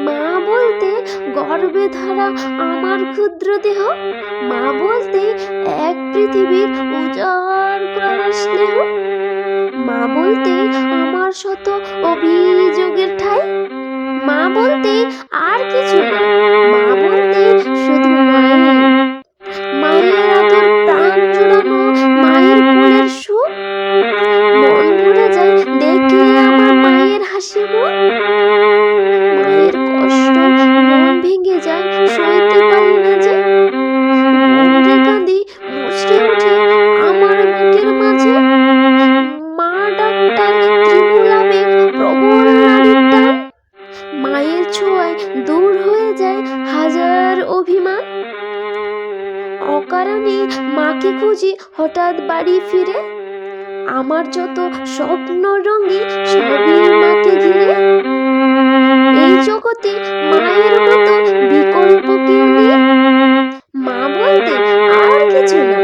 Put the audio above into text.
মা বলতে গর্ভে ধরা আমার ক্ষুদ্র দেহ, মা বলতে এক পৃথিবীর উজাড় করা স্নেহ, মা বলতে আমার শত অভিযোগের ঠাই, মা বলতে আর কিছু না, মা বলতে শুধু মায়ের, মায়ের আদর প্রাণ জুড়ানো, মায়ের কোলের সুখ, মন ভরে যায় দেখলে আমার মায়ের হাসি মুখ, মায়ের কষ্ট মন ভেঙে যায় সইতে পারি না যে, গুনরে কাঁদি মুচড়ে ওঠে আমার বুকের মাঝে, মা ডাক্তার তৃণমূল আবেগ প্রবল নারীর টান, মায়ের ছোঁয়ায় দূর হয়ে যায় হাজার অভিমান, অকারণে মাকে খুঁজি হঠাৎ বাড়ি ফিরে, আমার যত স্বপ্ন রঙে সবই মাকে ঘিরে, এই জগতে মায়ের মতো বিকল্প কেউ নেই, মা বলতে আর কিছু না।